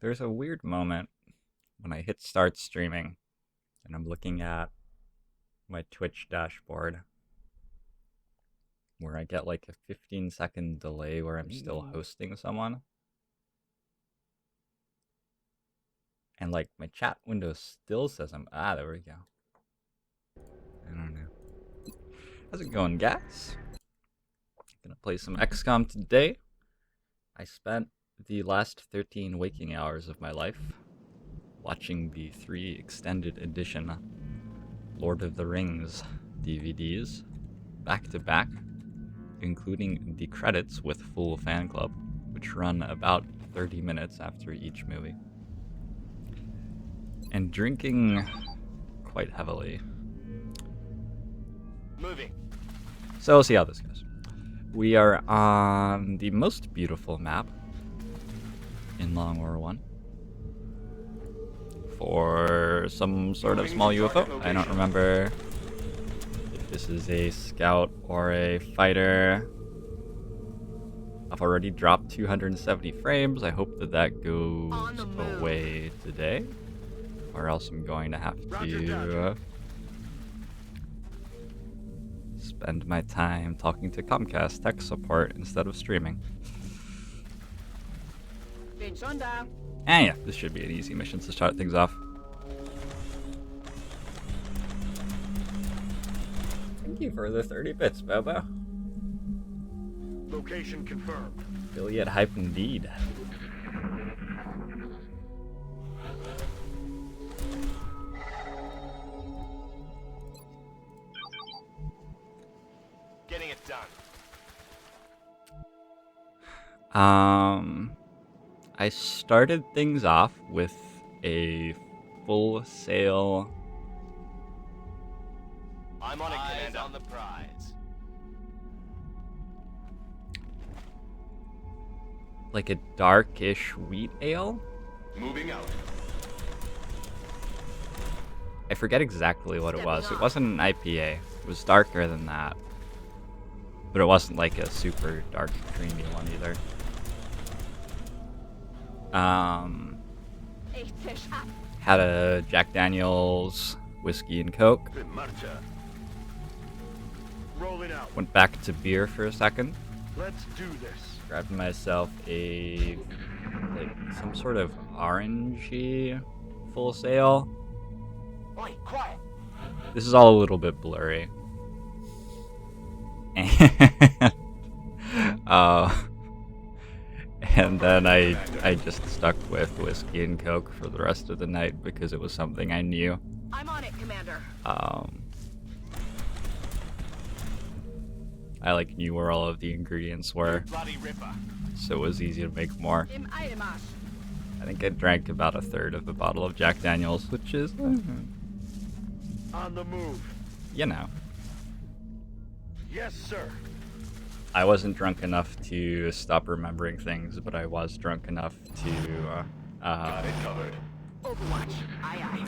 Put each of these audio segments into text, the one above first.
There's a weird moment when I hit start streaming and I'm looking at my Twitch dashboard where I get like a 15-second delay where I'm still hosting someone. And like my chat window still says there we go. I don't know. How's it going, guys? Gonna play some XCOM today. I spent the last 13 waking hours of my life watching the 3 extended edition Lord of the Rings DVDs back to back, including the credits with full fan club, which run about 30 minutes after each movie. And drinking quite heavily. Moving. So we'll see how this goes. We are on the most beautiful map in Long War 1 for some sort of small UFO. I don't remember if this is a scout or a fighter. I've already dropped 270 frames. I hope that that goes away today, or else I'm going to have to spend my time talking to Comcast tech support instead of streaming. And yeah, this should be an easy mission to start things off. Thank you for the 30 bits, Bobo. Location confirmed. Affiliate hype indeed. Getting it done. I started things off with a full sail. I'm on it, Commander. On the prize. Like a darkish wheat ale. Moving out. I forget exactly what it was. It wasn't an IPA. It was darker than that. But it wasn't like a super dark, creamy one either. Had a Jack Daniels whiskey and Coke. Rolling out. Went back to beer for a second. Let's do this. Grabbed myself a some sort of orangey full sail. Oi, quiet. This is all a little bit blurry. And, and then I just stuck with whiskey and Coke for the rest of the night because it was something I knew. I'm on it, Commander. I knew where all of the ingredients were, so it was easy to make more. I think I drank about a third of a bottle of Jack Daniels, which is, On the move. you know. Yes, sir. I wasn't drunk enough to stop remembering things, but I was drunk enough to Got it covered. Overwatch. Aye, aye.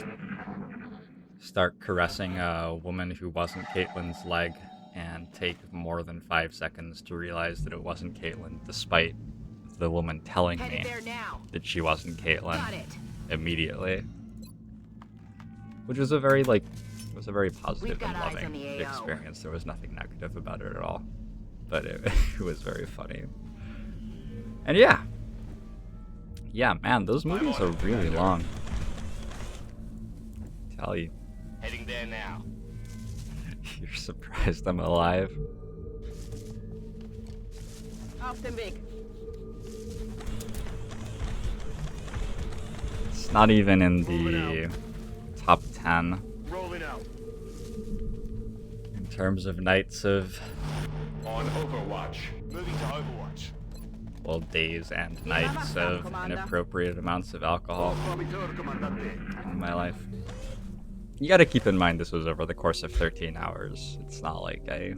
start caressing a woman who wasn't Caitlin's leg and take more than 5 seconds to realize that it wasn't Caitlin, despite the woman telling me Headed there now. that she wasn't Caitlin Got it. immediately. Which was a very, it was a very positive We've got and eyes on loving the AO. experience. There was nothing negative about it at all. But it, it was very funny. And yeah. Yeah, man, those movies are really long. Tell you. Heading there now. You're surprised I'm alive. Auf dem Weg. It's not even in the top 10 Rolling out. in terms of nights of, On Overwatch. Moving to Overwatch. well, days and nights of inappropriate amounts of alcohol in my life. You gotta keep in mind this was over the course of 13 hours. It's not like I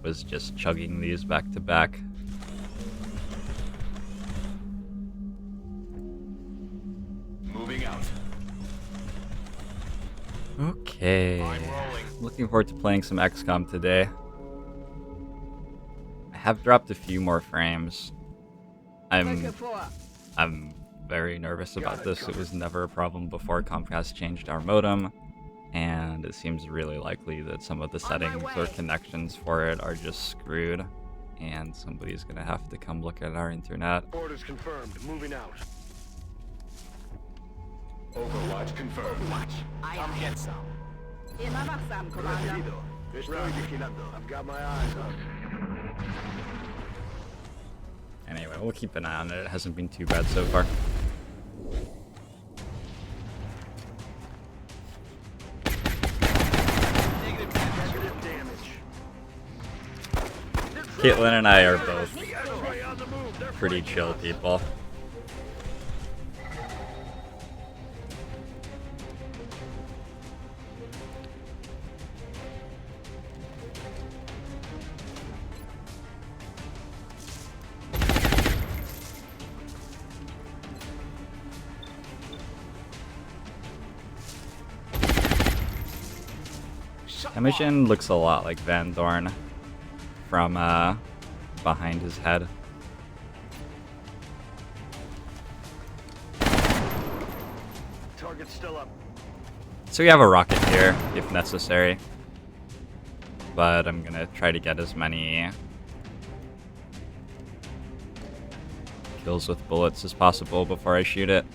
was just chugging these back to back. Moving out. Okay. I'm rolling. Looking forward to playing some XCOM today. I have dropped a few more frames. I'm very nervous about this. It was never a problem before Comcast changed our modem, and it seems really likely that some of the settings or connections for it are just screwed, and somebody's gonna have to come look at our internet. Orders confirmed. Moving out. Overwatch confirmed. Overwatch. Aye, Come aye. get some. Inabasam, Commander. Recibido. Estoy vigilando. I've got my eyes on. Anyway, we'll keep an eye on it. It hasn't been too bad so far. Negative damage. Caitlin and I are both Enemy on the move. They're pretty chill people. That mission looks a lot like Van Dorn from behind his head. Target's still up. So we have a rocket here, if necessary. But I'm gonna try to get as many kills with bullets as possible before I shoot it.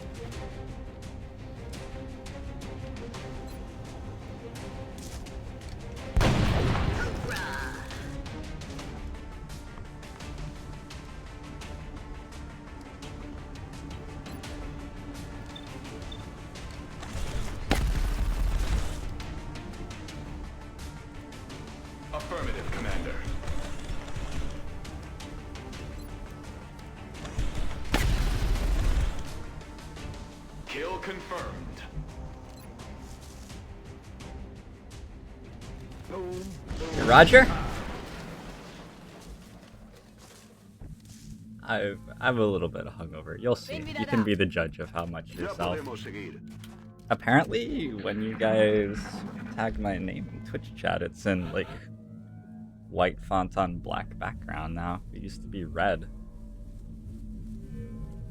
Affirmative, Commander. Kill confirmed. Boom. Roger? I'm a little bit hungover. You'll see. You can be the judge of how much Ya yourself. podemos seguir. Apparently, when you guys tag my name in Twitch chat, it's in like white font on black background now. It used to be red.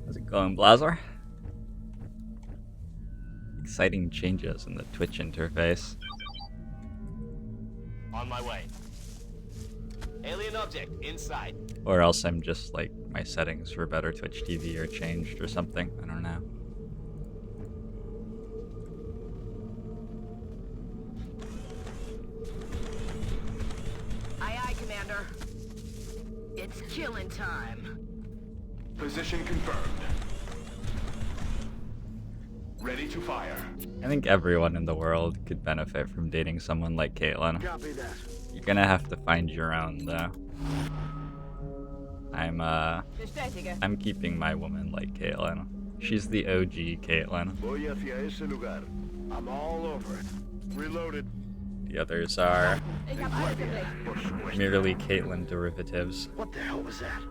How's it going, Blazar? Exciting changes in the Twitch interface. On my way. Alien object inside. Or else I'm just like, my settings for better Twitch TV are changed or something. I don't know. Aye, aye, Commander. It's killing time. Position confirmed. Ready to fire. I think everyone in the world could benefit from dating someone like Caitlin. Copy that. You're gonna have to find your own, though. Bestätige. I'm keeping my woman like Caitlin. She's the OG Caitlin. Voy hacia ese lugar. I'm all over it. Reloaded. The others are Ich hab alles im Blick. Por supuesto. merely Caitlin derivatives. What the hell was that?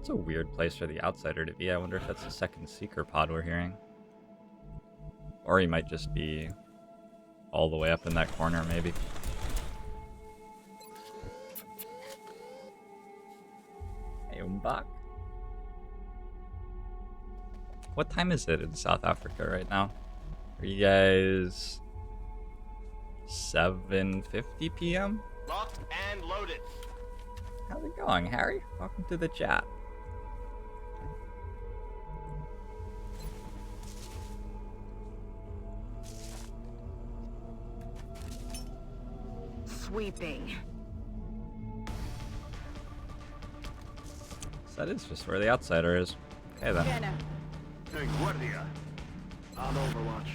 It's a weird place for the outsider to be. I wonder if that's the second seeker pod we're hearing. Or he might just be all the way up in that corner, maybe. Hey, Umbach. What time is it in South Africa right now? Are you guys 7:50 p.m.? Locked and loaded. How's it going, Harry? Welcome to the chat. Sweeping. So that is just where the outsider is. Okay then. Jenna. Hey, Guardia. On Overwatch.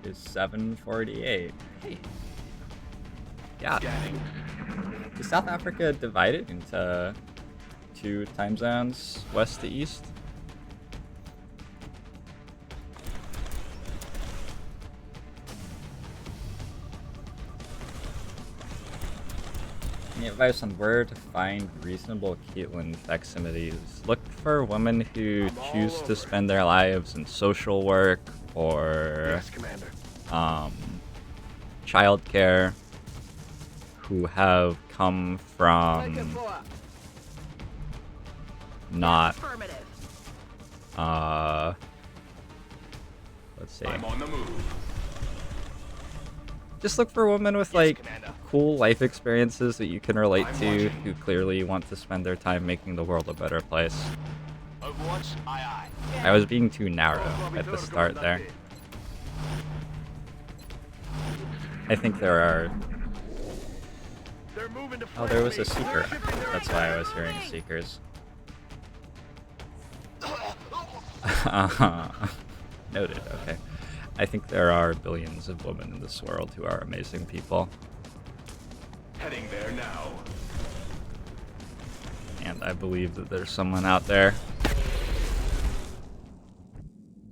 It's 7:48. Hey. Yeah. Scanning. Is South Africa divided into two time zones, west to east? Any advice on where to find reasonable Caitlyn facsimiles? Look for women who choose to spend their lives in social work or Yes, Commander. childcare who have come from not Affirmative. let's see. I'm on the move. Just look for women with Yes, like Commander. cool life experiences that you can relate I'm to, watching. who clearly want to spend their time making the world a better place. Overwatch, aye aye. I was being too narrow at the start there. I think there are... They're moving to Oh, there was a seeker. That's why I was hearing seekers. Noted, okay. I think there are billions of women in this world who are amazing people. Heading there now. And I believe that there's someone out there.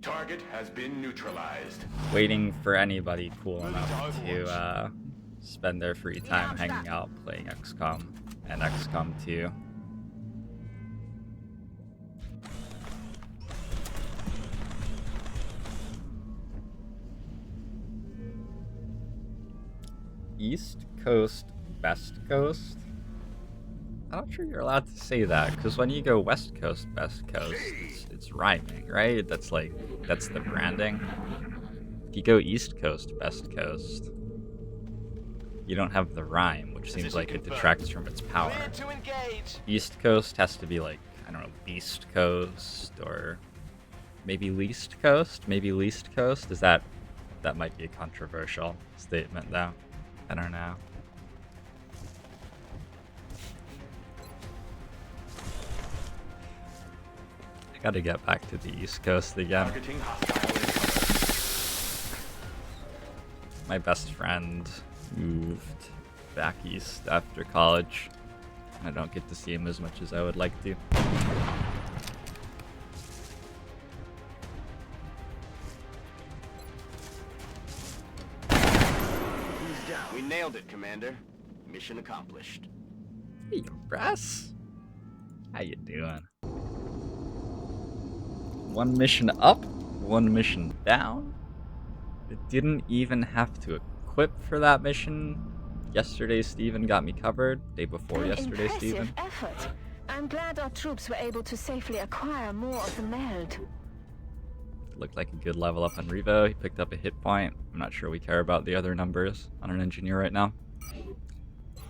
Target has been neutralized. Waiting for anybody cool enough to spend their free time hanging out playing XCOM and XCOM 2. East Coast, Best Coast? I'm not sure you're allowed to say that, because when you go West Coast, Best Coast, it's rhyming, right? That's the branding. If you go East Coast, Best Coast, you don't have the rhyme, which seems like it detracts from its power. Clear to engage. East Coast has to be like, I don't know, Beast Coast, or maybe Least Coast? Maybe Least Coast? That might be a controversial statement, though. I don't know. I gotta get back to the East Coast again. Targeting hostile incoming. My best friend moved back east after college. I don't get to see him as much as I would like to. We nailed it, Commander. Mission accomplished. Hey, Russ. How you doing? One mission up, one mission down. It didn't even have to equip for that mission. Yesterday, Steven got me covered. Day before yesterday, Steven. Effort. I'm glad our troops were able to safely acquire more of the meld. Looked like a good level up on Revo. He picked up a hit point. I'm not sure we care about the other numbers on an engineer right now.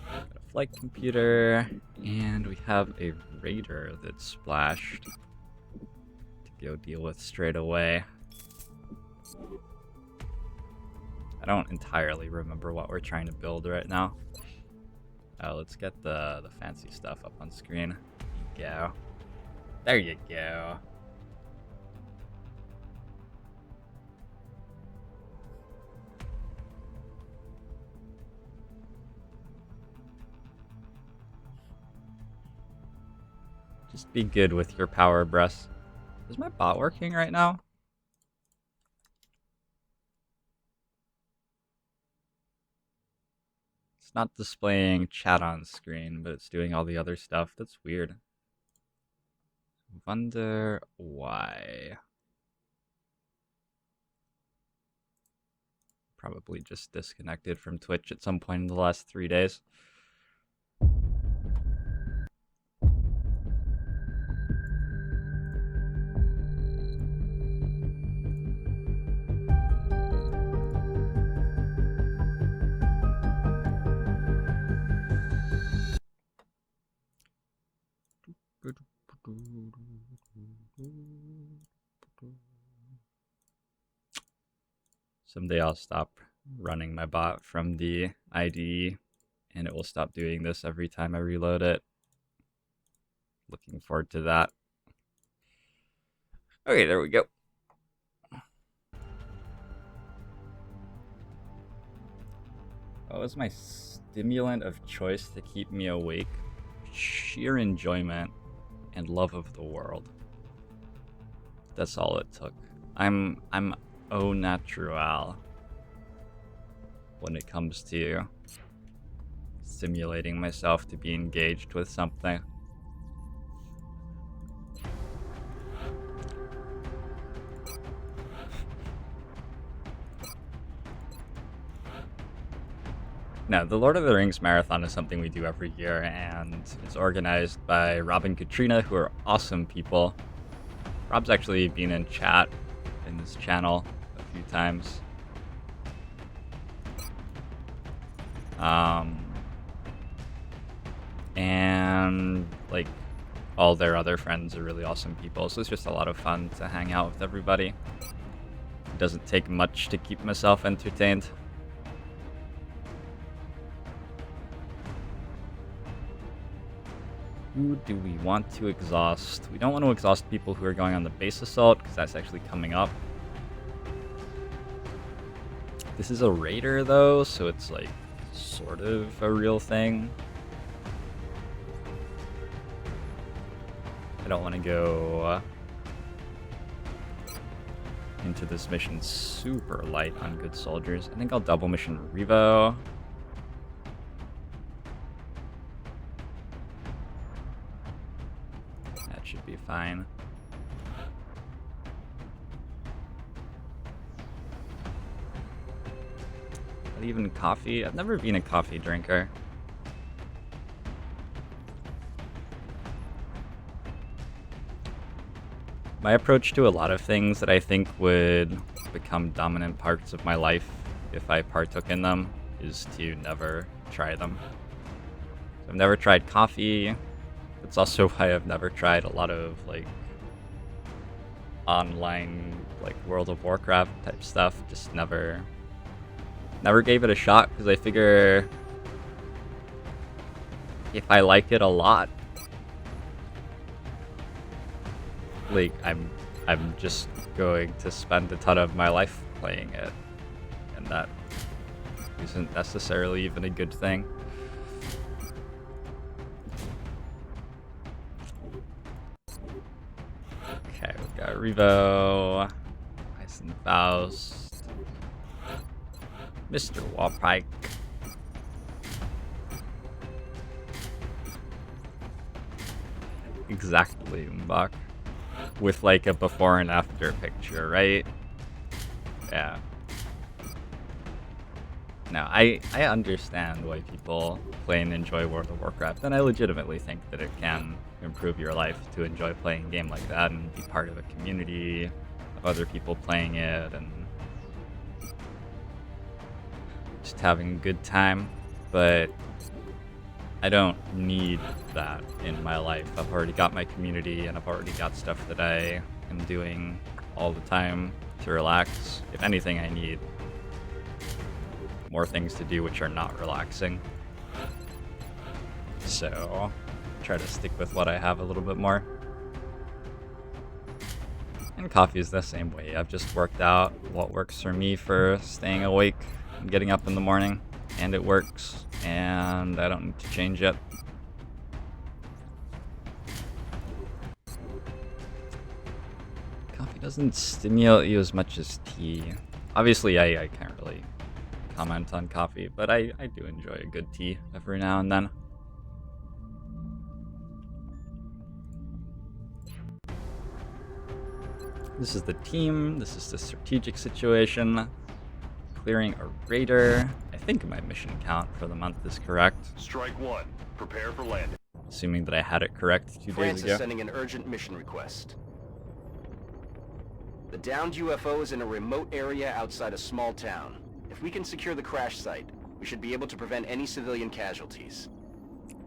Got a flight computer, and we have a raider that splashed to go deal with straight away. I don't entirely remember what we're trying to build right now. Oh, let's get the fancy stuff up on screen. There you go. There you go. Just be good with your power breaths. Is my bot working right now? It's not displaying chat on screen, but it's doing all the other stuff. That's weird. Wonder why. Probably just disconnected from Twitch at some point in the last 3 days. Someday I'll stop running my bot from the IDE and it will stop doing this every time I reload it. Looking forward to that. Okay, there we go. What was my stimulant of choice to keep me awake? Sheer enjoyment and love of the world. That's all it took. I'm au natural when it comes to simulating myself to be engaged with something. No, the Lord of the Rings Marathon is something we do every year, and it's organized by Rob and Katrina, who are awesome people. Rob's actually been in chat in this channel a few times. And like all their other friends are really awesome people, so it's just a lot of fun to hang out with everybody. It doesn't take much to keep myself entertained. Who do we want to exhaust? We don't want to exhaust people who are going on the base assault, because that's actually coming up. This is a raider though, so it's like sort of a real thing. I don't want to go into this mission super light on good soldiers. I think I'll double mission Revo. That should be fine. Not even coffee? I've never been a coffee drinker. My approach to a lot of things that I think would become dominant parts of my life if I partook in them is to never try them. So I've never tried coffee. That's also why I've never tried a lot of like online like World of Warcraft type stuff. Just never gave it a shot, because I figure if I like it a lot, like I'm just going to spend a ton of my life playing it, and that isn't necessarily even a good thing. Okay, we've got Revo, Eisenfaust, Mr. Wallpike. Exactly, Mbach. With like a before and after picture, right? Yeah. Now, I understand why people play and enjoy World of Warcraft, and I legitimately think that it can improve your life to enjoy playing a game like that and be part of a community of other people playing it and just having a good time. But I don't need that in my life. I've already got my community, and I've already got stuff that I am doing all the time to relax. If anything, I need more things to do which are not relaxing. So, try to stick with what I have a little bit more. And coffee is the same way. I've just worked out what works for me for staying awake and getting up in the morning, and it works. And I don't need to change it. Coffee doesn't stimulate you as much as tea. Obviously, I can't really comment on coffee, but I do enjoy a good tea every now and then. This is the team. This is the strategic situation. Clearing a raider. I think my mission count for the month is correct. Strike one. Prepare for landing. Assuming that I had it correct 2 France days ago. is sending an urgent mission request. The downed UFO is in a remote area outside a small town. If we can secure the crash site, we should be able to prevent any civilian casualties.